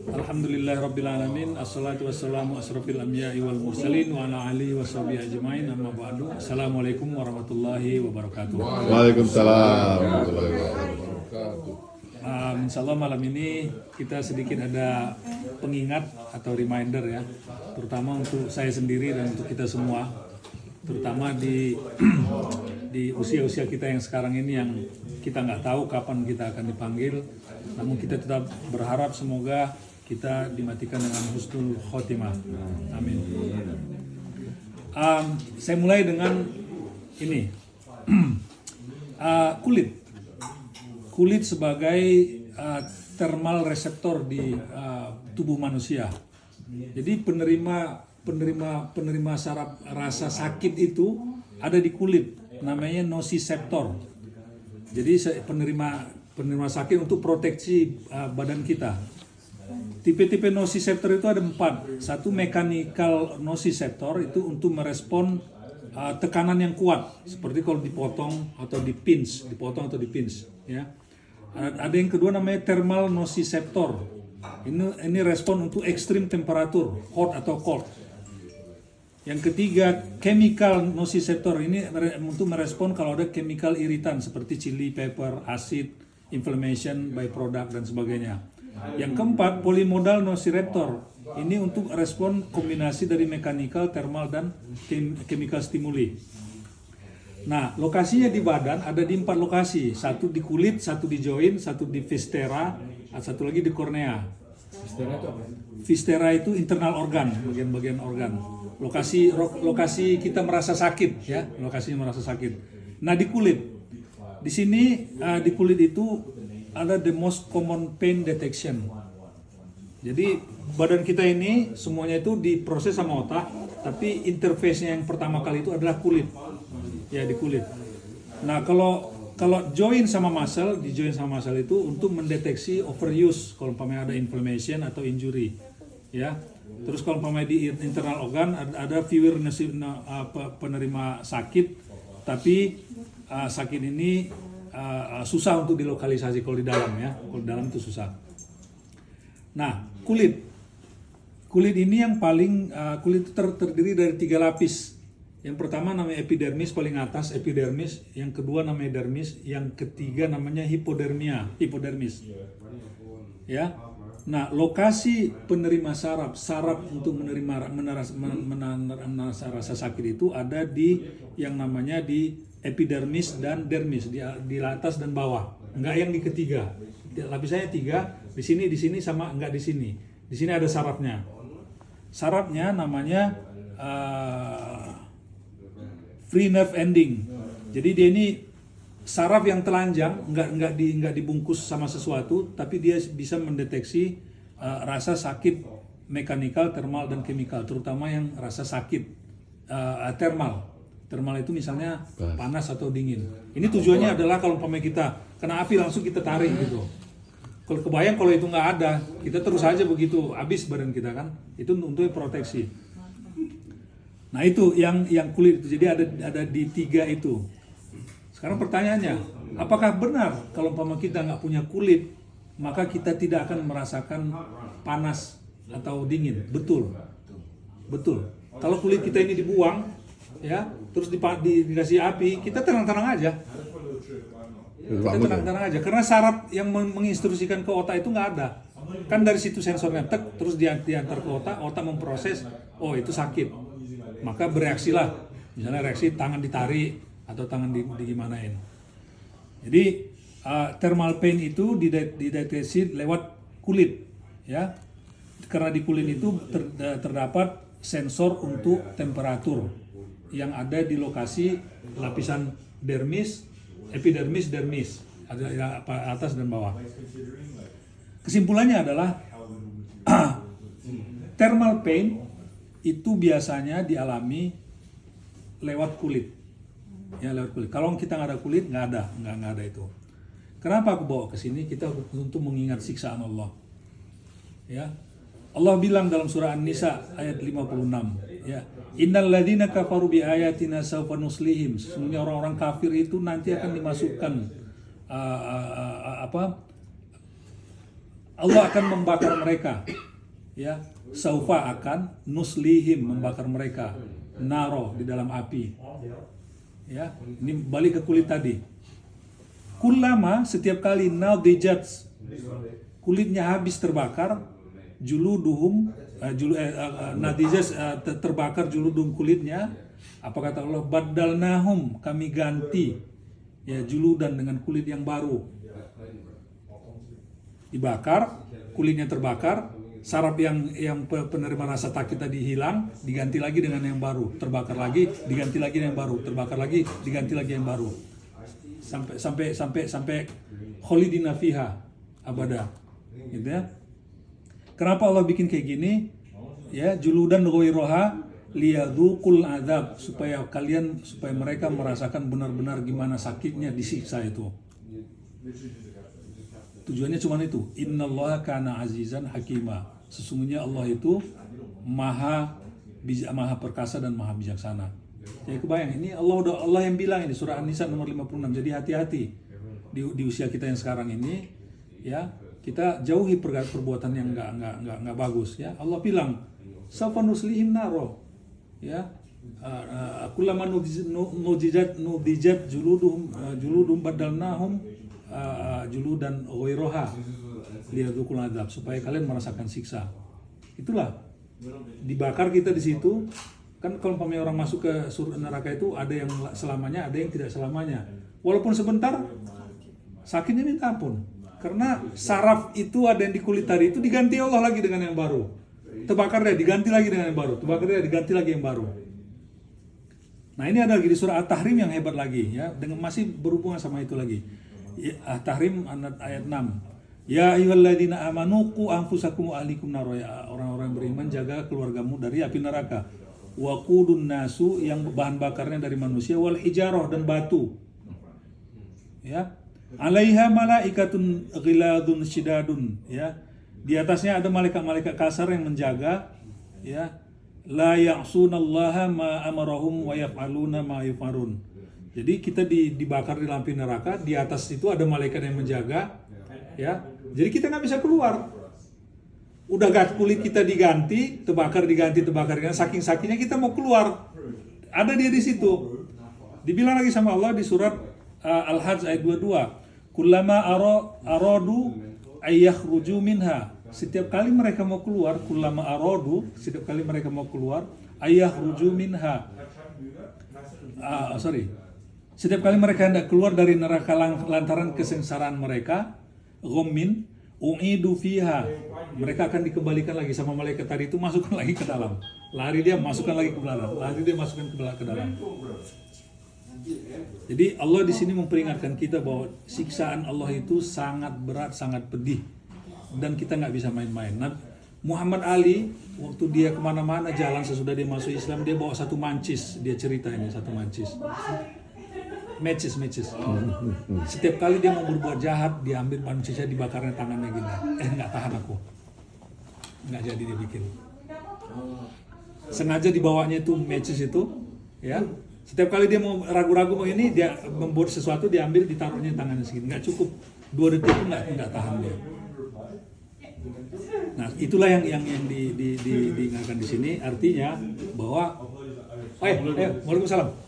Alhamdulillahirrabbilalamin. Assalatu wassalamu asrafil anbiya'i wal mursalin wa ala alihi wa sahbihi ajma'in. Amma ba'du. Assalamualaikum warahmatullahi wabarakatuh. Waalaikumsalam warahmatullahi wabarakatuh. Insyaallah malam ini kita sedikit ada pengingat atau reminder ya, terutama untuk saya sendiri dan untuk kita semua, terutama di usia-usia kita yang sekarang ini yang kita nggak tahu kapan kita akan dipanggil, namun kita tetap berharap semoga kita dimatikan dengan husnul khotimah. Amin. Saya mulai dengan ini. Kulit sebagai thermal reseptor di tubuh manusia. Jadi penerima saraf rasa sakit itu ada di kulit, namanya nociceptor. Jadi penerima sakit untuk proteksi badan kita. Tipe-tipe nociceptor itu ada 4. Satu mechanical nociceptor, itu untuk merespon tekanan yang kuat, seperti kalau dipotong atau dipinch, ya. Ada yang kedua namanya thermal nociceptor. Ini respon untuk ekstrim temperatur, hot atau cold. Yang ketiga chemical nociceptor, ini untuk merespon kalau ada chemical iritan seperti chili, pepper, acid, inflammation, byproduct dan sebagainya. Yang keempat polymodal nociceptor, ini untuk respon kombinasi dari mechanical, thermal dan chemical stimuli. Nah, lokasinya di badan ada di 4 lokasi, satu di kulit, satu di joint, satu di viscera, satu lagi di kornea. Viscera itu internal organ, bagian-bagian organ. Lokasi kita merasa sakit ya, lokasinya merasa sakit. Nah, di kulit. Di sini di kulit itu ada the most common pain detection. Jadi badan kita ini semuanya itu diproses sama otak, tapi interface-nya yang pertama kali itu adalah kulit. Ya, di kulit. Nah, kalau joint sama muscle, di joint sama muscle itu untuk mendeteksi overuse kalau umpamanya ada inflammation atau injury. Ya. Terus kalau umpamanya di internal organ ada viewer penerima sakit, tapi sakit ini susah untuk dilokalisasi kalau di dalam ya, kalau di dalam itu susah. Nah, kulit ini yang paling kulit terdiri dari 3 lapis. Yang pertama namanya epidermis, paling atas epidermis, yang kedua namanya dermis, yang ketiga namanya hipodermis. Ya. Nah, lokasi penerima saraf untuk menerima rasa sakit itu ada di yang namanya di epidermis dan dermis, di atas dan bawah. Enggak yang di ketiga. Lapisannya 3, di sini sama enggak di sini. Di sini ada sarafnya. Sarafnya namanya free nerve ending. Jadi dia ini saraf yang telanjang, enggak dibungkus sama sesuatu, tapi dia bisa mendeteksi rasa sakit mechanical, thermal dan chemical, terutama yang rasa sakit thermal. Thermal itu misalnya panas atau dingin. Ini tujuannya adalah kalau umpamanya kita kena api langsung kita tarik gitu. Kalau kebayang kalau itu nggak ada, kita terus aja begitu, habis badan kita kan. Itu untuk proteksi. Nah, itu yang kulit itu. Jadi ada di 3 itu. Sekarang pertanyaannya, apakah benar kalau umpamanya kita nggak punya kulit, maka kita tidak akan merasakan panas atau dingin? Betul. Kalau kulit kita ini dibuang, ya, terus dikasih api, kita tenang-tenang aja. Karena saraf yang menginstruksikan ke otak itu nggak ada. Kan dari situ sensornya terus diantar ke otak memproses, oh itu sakit. Maka bereaksilah, misalnya reaksi tangan ditarik atau tangan digimanain. Jadi thermal pain itu dideteksi lewat kulit, ya. Karena di kulit itu terdapat sensor untuk temperatur yang ada di lokasi lapisan dermis, epidermis, dermis, ada atas dan bawah. Kesimpulannya adalah thermal pain itu biasanya dialami lewat kulit. Ya, lewat kulit. Kalau kita nggak ada kulit, nggak ada itu. Kenapa aku bawa ke sini? Kita untuk mengingat siksaan Allah. Ya. Allah bilang dalam surah An-Nisa ayat 56, ya. Innal ladzina kafaru bi ayatina sawfa nuslihim. Sesungguhnya orang-orang kafir itu nanti akan dimasukkan Allah akan membakar mereka. Ya, saufa akan nuslihim, membakar mereka naro, di dalam api. Ya, ini balik ke kulit tadi. Kullama, setiap kali nadijat, kulitnya habis terbakar, juluduhum nadijat, terbakar juluduhum, kulitnya, apa kata Allah, badalnahum, kami ganti ya juludan dengan kulit yang baru. Dibakar, kulitnya terbakar, saraf yang penerima rasa takut tadi hilang, diganti lagi dengan yang baru, terbakar lagi, diganti lagi dengan yang baru, terbakar lagi, diganti lagi yang baru, sampai kholidina fiha abada, gitu ya. Kenapa Allah bikin kayak gini? Ya, juludan ghairaha liyadzuqul adzab, supaya mereka merasakan benar-benar gimana sakitnya disiksa itu. Tujuannya cuma itu. Innallaha kana azizan hakima. Sesungguhnya Allah itu maha perkasa dan maha bijaksana. Jadi kebayang, ini Allah yang bilang ini surah An-Nisa nomor 56. Jadi hati-hati di usia kita yang sekarang ini, ya, kita jauhi perbuatan yang enggak bagus, ya. Allah bilang, "Sawfa nuslihim naro." Ya. Kullama nudijat juludum badalnahum juludan ghairaha liyadzuqul adzab, supaya kalian merasakan siksa. Itulah dibakar kita di situ. Kan kalau orang masuk ke neraka itu ada yang selamanya, ada yang tidak selamanya. Walaupun sebentar, sakitnya minta ampun. Karena saraf itu ada yang di kulit tadi itu diganti Allah lagi dengan yang baru. Terbakar dia, diganti lagi dengan yang baru. Terbakar dia, diganti lagi yang baru. Nah, ini ada lagi di surah At-Tahrim yang hebat lagi, ya, dengan masih berhubungan sama itu lagi. At-Tahrim ayat 6. Ya ayyuhalladzina amanu qu anfusakum wa ahlikum nar, ya orang-orang beriman, jaga keluargamu dari api neraka. Wa qudun nasu, yang bahan bakarnya dari manusia, wal hijarah, dan batu. Ya. Alaiha malaikatun ghiladun syidadun, ya. Di atasnya ada malaikat-malaikat kasar yang menjaga, ya. La ya'sunallaha ma amarahum wa yaf'aluna ma yufarun. Jadi kita dibakar di lampu neraka, di atas itu ada malaikat yang menjaga, ya. Jadi kita nggak bisa keluar. Udah kulit kita diganti, terbakar, saking sakitnya kita mau keluar. Ada dia di situ. Dibilang lagi sama Allah di surat Al-Hajj ayat 22. Kullama aradu ayyakhruju minha. Setiap kali mereka mau keluar, kullama aradu, setiap kali mereka mau keluar, ayyakhruju minha. Setiap kali mereka hendak keluar dari neraka lantaran kesengsaraan mereka, ghammin u'idu fiha, mereka akan dikembalikan lagi sama malaikat tadi itu, masukkan lagi ke dalam. Lari dia, masukkan lagi ke dalam. Lari dia, masukkan ke dalam. Jadi Allah di sini memperingatkan kita bahwa siksaan Allah itu sangat berat, sangat pedih, dan kita nggak bisa main-main. Nah, Muhammad Ali waktu dia kemana-mana jalan sesudah dia masuk Islam, dia bawa satu mancis. Dia cerita ini, satu mancis. Matches. Setiap kali dia mau berbuat jahat, dia ambil mancisnya, dibakarnya tangannya gini. Nggak tahan aku. Nggak jadi dia bikin. Sengaja dibawanya itu matches itu, ya. Setiap kali dia mau ragu-ragu mau ini, dia membuat sesuatu, diambil, ditaruhnya tangannya segini. Nggak cukup 2 detik pun nggak tahan dia. Nah, itulah yang diingatkan di sini, artinya bahwa Waalaikumsalam.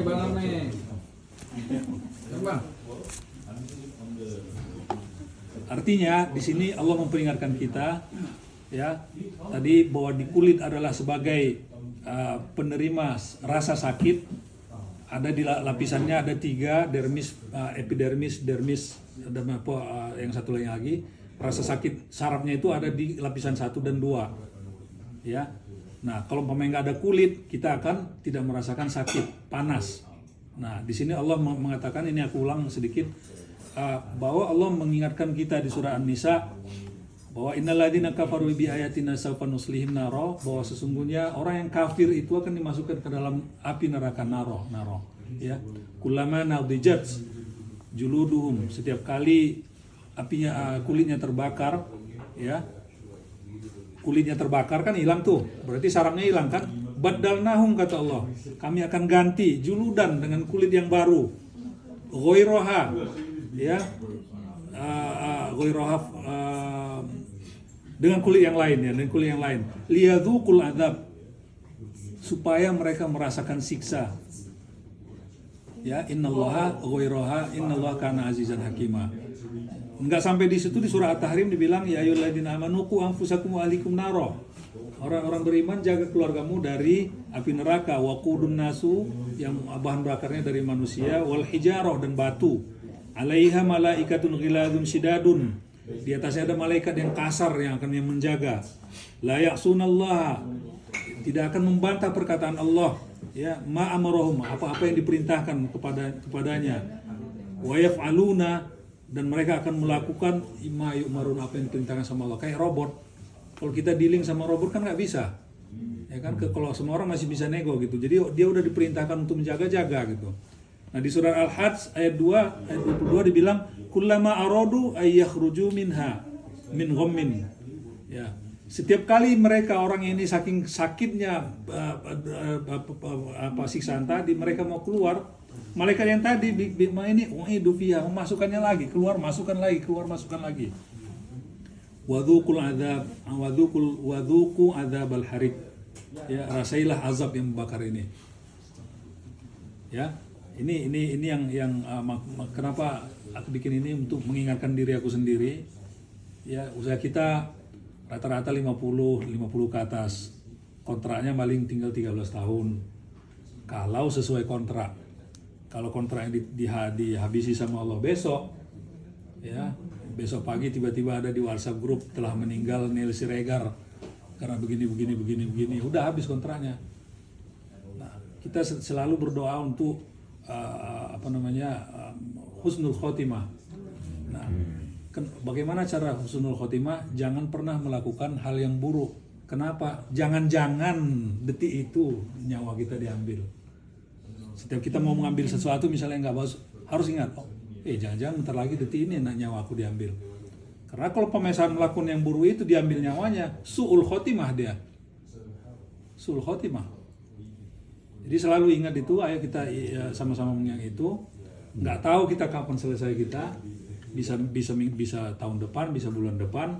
Bang Ame. Artinya di sini Allah memperingatkan kita, ya, tadi bahwa di kulit adalah sebagai penerima rasa sakit. Ada di lapisannya ada 3, dermis, epidermis, dermis, dan yang satu lagi. Rasa sakit sarafnya itu ada di lapisan 1 dan 2, ya. Nah, kalau pemain nggak ada kulit, kita akan tidak merasakan sakit, panas. Nah, di sini Allah mengatakan, ini aku ulang sedikit, bahwa Allah mengingatkan kita di surah An-Nisa bahwa innalladzina kafaru bi ayatina sawfa nuslihim naro, bahwa sesungguhnya orang yang kafir itu akan dimasukkan ke dalam api neraka naro, ya. Kullama nadijat juluduhum, setiap kali apinya kulitnya terbakar, ya. Kulitnya terbakar kan hilang tuh, berarti sarafnya hilang kan? Badalnahum, kata Allah, kami akan ganti juludan dengan kulit yang baru, ghairaha, ya, ghairaha dengan kulit yang lain ya, dengan kulit yang lain. Liyadzuqul adzab, supaya mereka merasakan siksa. Ya, innallaha ghairaha innallaha kana azizan hakima. Enggak sampai di situ, di surah At-Tahrim dibilang ya ayyuhalladzina amanu qu anfusakum wa ahlikum naro. Orang-orang beriman jaga keluargamu dari api neraka, waqudun nasu, yang bahan bakarnya dari manusia, wal hijarah, dan batu. Alaiha malaikatun ghiladun syidadun, di atasnya ada malaikat yang kasar yang akan menjaga. La ya'sunallaha, tidak akan membantah perkataan Allah, ya, ma amarahum, apa-apa yang diperintahkan kepadanya. Wa yaf'aluna, dan mereka akan melakukan ma yu'marun, apa yang diperintahkan sama Allah. Kayak robot. Kalau kita dealing sama robot kan nggak bisa, ya kan? Kalau semua orang masih bisa nego gitu. Jadi dia udah diperintahkan untuk menjaga-jaga gitu. Nah di surah Al-Hajj ayat 2 ayat 22 dibilang kullama aradu ay yakhruju minha min ghammin. Ya, setiap kali mereka orang ini saking sakitnya siksaan tadi, mereka mau keluar, malaikat yang tadi ini fiha, memasukkannya lagi, keluar masukkan lagi, keluar masukkan lagi. Wadzuqul adzab wadzuqu adzabal harik, ya, rasailah azab yang membakar ini. Ya, ini yang kenapa aku bikin ini, untuk mengingatkan diri aku sendiri. Ya, usaha kita rata-rata 50 ke atas, kontraknya paling tinggal 13 tahun kalau sesuai kontrak. Kalau kontrak yang dihabisi sama Allah besok, ya, besok pagi tiba-tiba ada di WhatsApp grup telah meninggal Neil Siregar karena begini, udah habis kontraknya. Nah, kita selalu berdoa untuk husnul khotimah. Nah, bagaimana cara husnul khotimah? Jangan pernah melakukan hal yang buruk. Kenapa? Jangan-jangan detik itu nyawa kita diambil. Setiap kita mau mengambil sesuatu misalnya nggak bagus, harus ingat, jangan-jangan bentar lagi detik ini nyawa aku diambil. Karena kalau pemesan melakukan yang buruk itu diambil nyawanya, su'ul khotimah dia. Su'ul khotimah. Jadi selalu ingat itu, ayo kita sama-sama mengingat itu. Nggak tahu kita kapan selesai kita, bisa tahun depan, bisa bulan depan,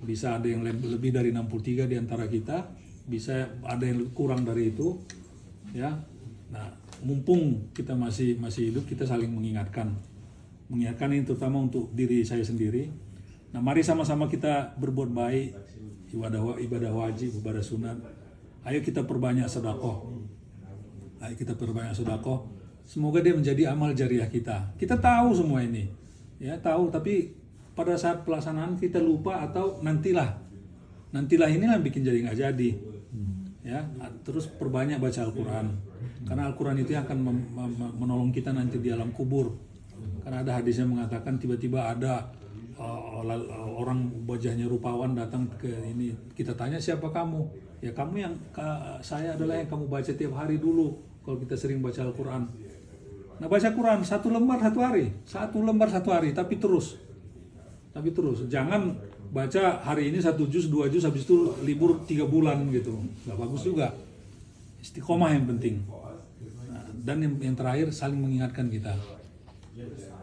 bisa ada yang lebih dari 63 di antara kita, bisa ada yang kurang dari itu, ya. Nah, mumpung kita masih hidup, kita saling mengingatkan ini terutama untuk diri saya sendiri. Nah, mari sama-sama kita berbuat baik, ibadah wajib, ibadah sunat. Ayo kita perbanyak sedekah. Semoga dia menjadi amal jariah kita. Kita tahu semua ini, ya, tahu, tapi pada saat pelaksanaan kita lupa atau nantilah ini yang bikin jadi nggak jadi. Ya, terus perbanyak baca Al-Quran, karena Al-Quran itu akan menolong kita nanti di alam kubur. Karena ada hadisnya mengatakan tiba-tiba ada orang wajahnya rupawan datang ke ini, kita tanya siapa kamu? Ya kamu yang saya adalah yang kamu baca tiap hari dulu. Kalau kita sering baca Al-Quran, nah baca Quran 1 lembar 1 hari, tapi terus, jangan baca hari ini 1 juz 2 juz habis itu libur 3 bulan gitu, nggak bagus juga. Istiqomah yang penting. Nah, dan yang terakhir saling mengingatkan kita.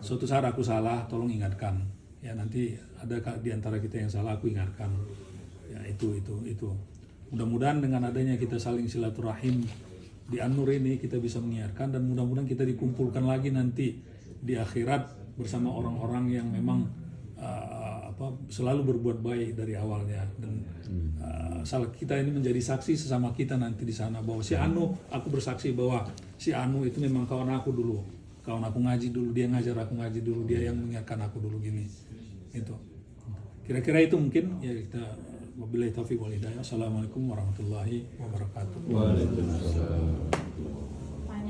Suatu saat aku salah, tolong ingatkan. Ya nanti ada di antara kita yang salah, aku ingatkan. Ya itu. Mudah-mudahan dengan adanya kita saling silaturahim di An-Nur ini, kita bisa mengingatkan, dan mudah-mudahan kita dikumpulkan lagi nanti di akhirat bersama orang-orang yang memang selalu berbuat baik dari awalnya, dan salah kita ini menjadi saksi sesama kita nanti di sana bahwa si Anu, aku bersaksi bahwa si Anu itu memang kawan aku dulu, kawan aku ngaji dulu, dia ngajar aku ngaji dulu, dia yang mengingatkan aku dulu gini. Itu kira-kira itu mungkin ya. Kita wabillahi taufiq wal hidayah. Assalamualaikum warahmatullahi wabarakatuh. Waalaikumsalam.